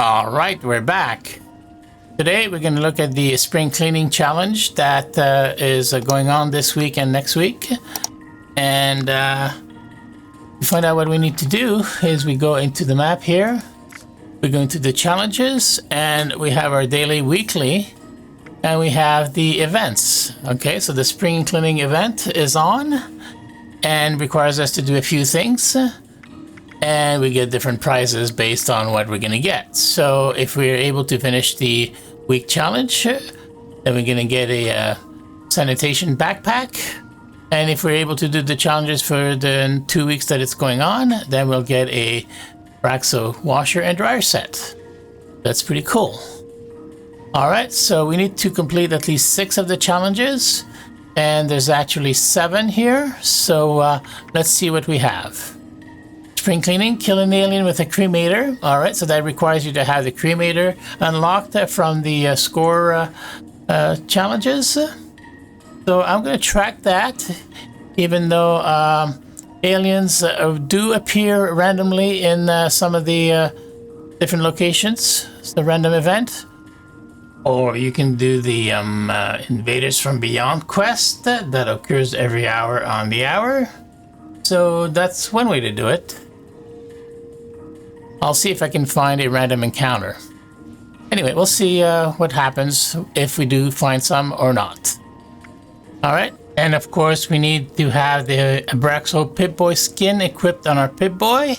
All right, we're back. Today we're going to look at the spring cleaning challenge that is going on this week and next week. And to find out what we need to do is we go into the map here. We go into the challenges and we have our daily, weekly, and we have the events. Okay, so the spring cleaning event is on and requires us to do a few things. And we get different prizes based on what we're going to get. So if we're able to finish the week challenge, then we're going to get a sanitation backpack. And if we're able to do the challenges for the 2 weeks that it's going on, then we'll get a Abraxo washer and dryer set. That's pretty cool. All right, so we need to complete at least 6 of the challenges. And there's actually 7 here. So let's see what we have. Spring cleaning, kill an alien with a cremator. All right, so that requires you to have the cremator unlocked from the score challenges. So I'm going to track that, even though aliens do appear randomly in some of the different locations. It's the random event. Or you can do the Invaders from Beyond quest that occurs every hour on the hour. So that's one way to do it. I'll see if I can find a random encounter. Anyway, we'll see what happens if we do find some or not. Alright, and of course we need to have the Abraxo Pip-Boy skin equipped on our Pip-Boy.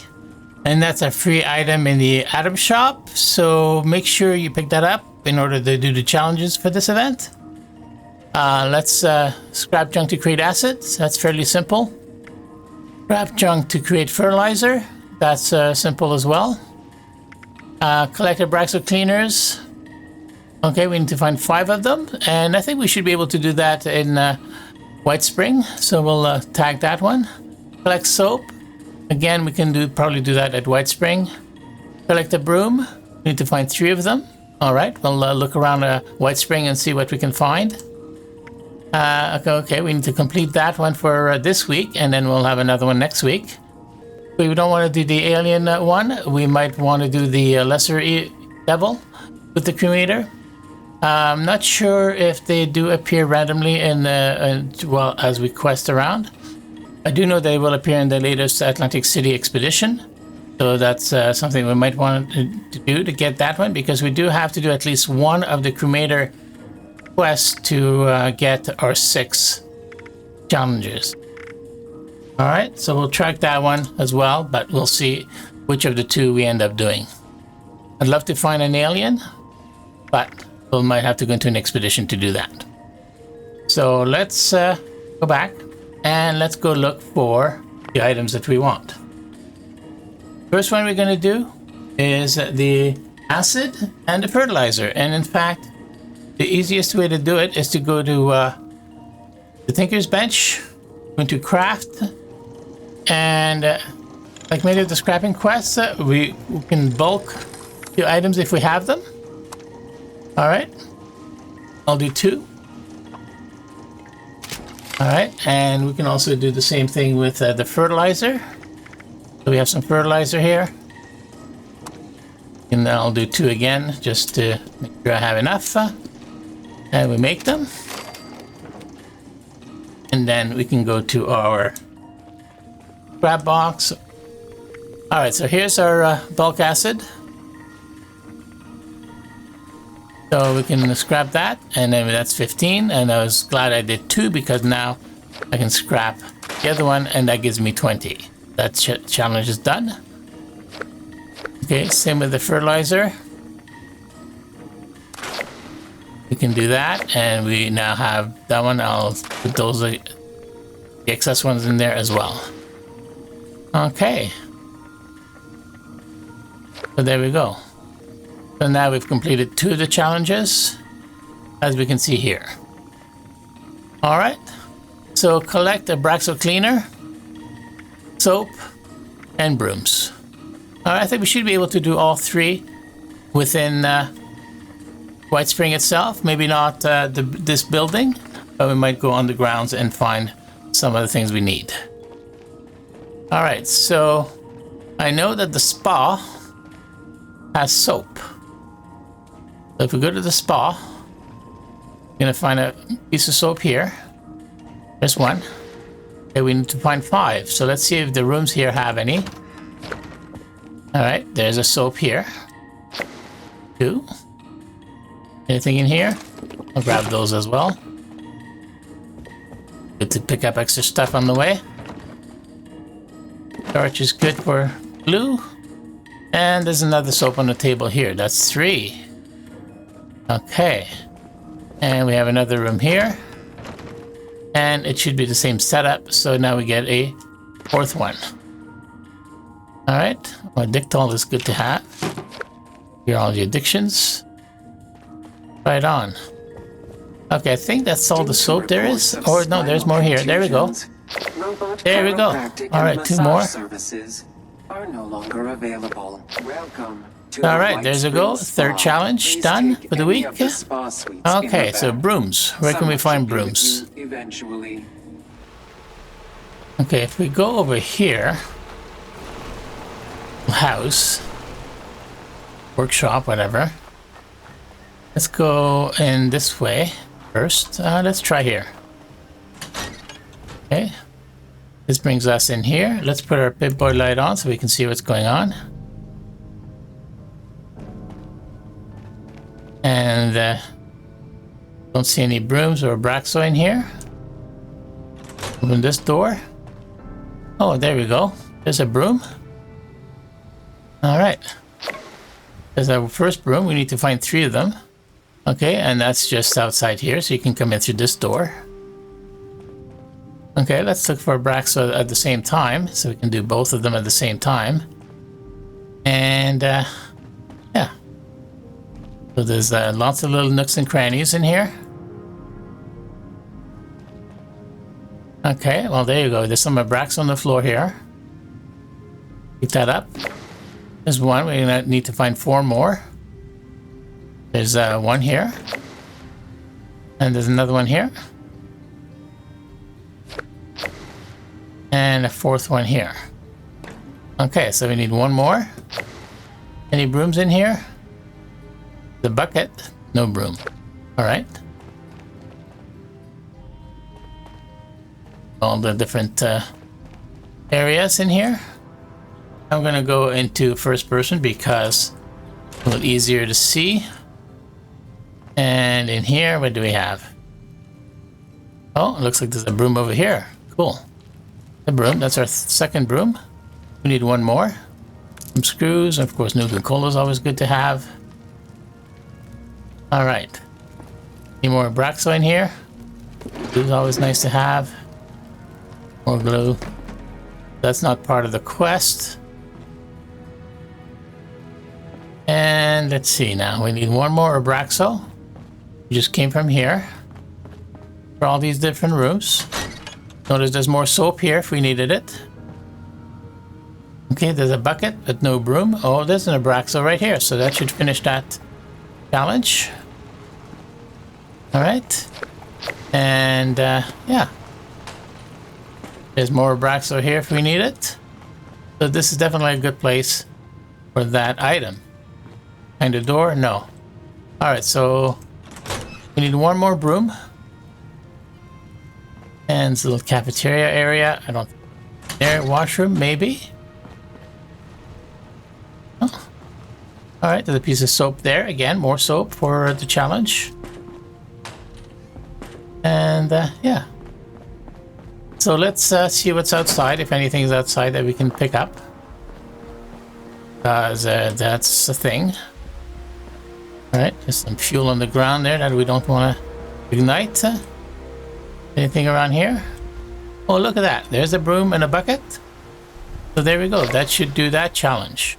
And that's a free item in the item shop, so make sure you pick that up in order to do the challenges for this event. Let's scrap junk to create acids. That's fairly simple. Scrap junk to create fertilizer. That's simple as well. Collect Abraxo cleaners. Okay, we need to find 5 of them, and I think we should be able to do that in White Spring. So we'll tag that one. Collect soap. Again, we can probably do that at White Spring. Collect a broom. We need to find 3 of them. All right, we'll look around White Spring and see what we can find. Okay, we need to complete that one for this week, and then we'll have another one next week. If we don't want to do the alien one, we might want to do the lesser devil with the cremator. I'm not sure if they do appear randomly well, as we quest around. I do know they will appear in the latest Atlantic City expedition. So that's something we might want to do to get that one, because we do have to do at least one of the cremator quests to get our 6 challenges. All right, so we'll track that one as well, but we'll see which of the 2 we end up doing. I'd love to find an alien, but we might have to go into an expedition to do that. So let's go back and let's go look for the items that we want. First one we're going to do is the acid and the fertilizer. And in fact, the easiest way to do it is to go to the Tinker's Bench, go into Craft, and like many of the scrapping quests, we can bulk the items if we have them. All right, I'll do 2. All right, and we can also do the same thing with the fertilizer. So we have some fertilizer here. And then I'll do 2 again, just to make sure I have enough. And we make them. And then we can go to our scrap box. All right, so here's our bulk acid. So we can scrap that, and then that's 15. And I was glad I did 2, because now I can scrap the other one, and that gives me 20. That challenge is done. Okay, same with the fertilizer. We can do that, and we now have that one. I'll put those the excess ones in there as well. Okay. So there we go. So now we've completed 2 of the challenges, as we can see here. All right. So collect a Abraxo cleaner, soap, and brooms. All right, I think we should be able to do all 3 within White Spring itself. Maybe not this building, but we might go undergrounds and find some of the things we need. All right, so I know that the spa has soap. So if we go to the spa, we're gonna find a piece of soap here. There's one. Okay, we need to find 5. So let's see if the rooms here have any. Alright, there's a soap here. 2. Anything in here? I'll grab those as well. Good to pick up extra stuff on the way. Starch is good for glue. And there's another soap on the table here. That's 3. Okay. And we have another room here. And it should be the same setup. So now we get a 4th one. Alright. Well, Dictol is good to have. Here are all the addictions. Right on. Okay, I think that's all the soap there is. Or no, there's more here. There we go. There we go. Alright, 2 more. Services are no longer available. Welcome to Alright, there's a go. 3rd challenge done for the week. Okay, so brooms. Where can we find brooms? Eventually. Okay, if we go over here, house, workshop, whatever. Let's go in this way first. Let's try here. Okay. This brings us in here. Let's put our Pip-Boy light on so we can see what's going on. And don't see any brooms or Abraxo in here. Open this door. Oh, there we go. There's a broom. Alright. There's our first broom. We need to find 3 of them. Okay, and that's just outside here, so you can come in through this door. Okay, let's look for Abraxo at the same time, so we can do both of them at the same time. And, yeah. So there's lots of little nooks and crannies in here. Okay, well there you go. There's some Abraxo on the floor here. Keep that up. There's one. We're gonna need to find 4 more. There's one here. And there's another one here. And a 4th one here. Okay, so we need 1 more. Any brooms in here? The bucket, no broom. Alright. All the different areas in here. I'm gonna go into first person because it's a little easier to see. And in here, what do we have? Oh, it looks like there's a broom over here. Cool. A broom, that's our 2nd broom. We need 1 more. Some screws, of course, Nuka-Cola is always good to have. Alright. Any more Abraxo in here? Glue's always nice to have. More glue. That's not part of the quest. And let's see now. We need 1 more Abraxo. We just came from here. For all these different rooms. Notice there's more soap here if we needed it. Okay, there's a bucket, but no broom. Oh, there's an Abraxo right here, so that should finish that challenge. Alright. And, yeah. There's more Abraxo here if we need it. So this is definitely a good place for that item. Find a door? No. Alright, so we need 1 more broom. And it's a little cafeteria area. I don't... There, washroom, maybe? Oh. Alright, there's a piece of soap there. Again, more soap for the challenge. And, yeah. So let's see what's outside, if anything's outside that we can pick up. Because that's the thing. Alright, just some fuel on the ground there that we don't want to ignite. Anything around here? Oh, look at that. There's a broom and a bucket. So there we go. That should do that challenge.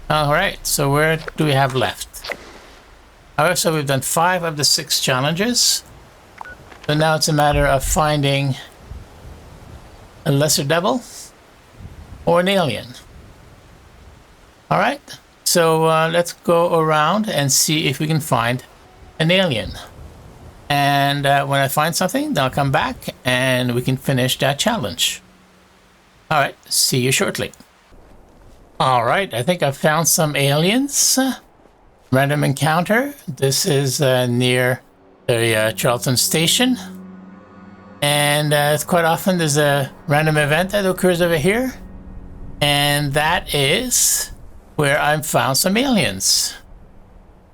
Alright, so where do we have left? Alright, so we've done 5 of the 6 challenges. So now it's a matter of finding a lesser devil or an alien. Alright, so let's go around and see if we can find an alien. And when I find something, then I'll come back and we can finish that challenge. Alright, see you shortly. Alright, I think I've found some aliens. random encounter. This is near the Charlton station. And quite often there's a random event that occurs over here. And that is where I've found some aliens.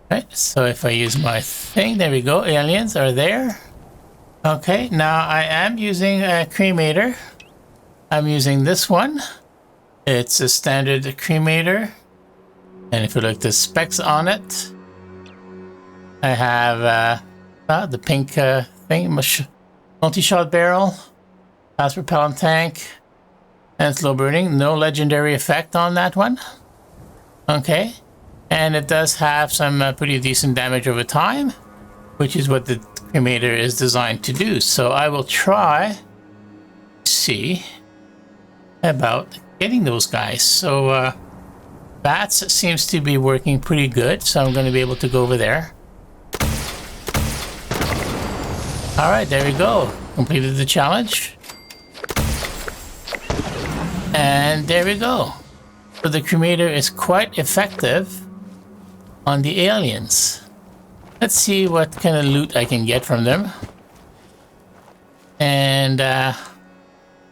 Right, so if I use my thing, there we go, aliens are there. Okay, now I am using a cremator. I'm using this one. It's a standard cremator. And if you look at the specs on it, I have the pink thing, multi-shot barrel, fast propellant tank, and slow burning. No legendary effect on that one. Okay, and it does have some pretty decent damage over time, which is what the cremator is designed to do. So I will try to see about getting those guys. So bats seems to be working pretty good, so I'm going to be able to go over there. All right, there we go. Completed the challenge. And there we go. So the cremator is quite effective on the aliens. Let's see what kind of loot I can get from them. And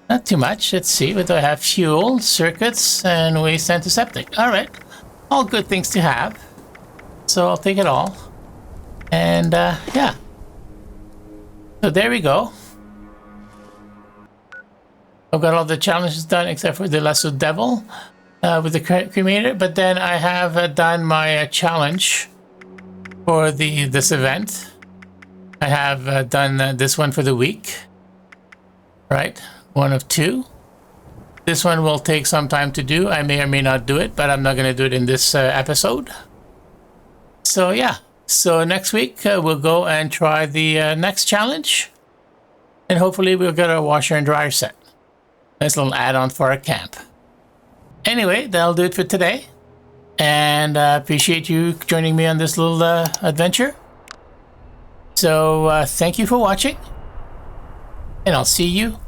not too much. Let's see. What do I have? Fuel, circuits, and waste antiseptic. All right. All good things to have. So I'll take it all. And yeah. So there we go. I've got all the challenges done except for the Lasso Devil with the cremator. But then I have done my challenge for this event. I have done this one for the week. Right? One of two. This one will take some time to do. I may or may not do it, but I'm not going to do it in this episode. So yeah. So next week we'll go and try the next challenge. And hopefully we'll get our washer and dryer set. Nice little add-on for our camp. Anyway, that'll do it for today. And appreciate you joining me on this little adventure. So thank you for watching. And I'll see you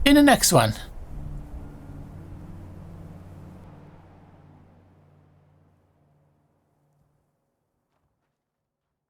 in the next one.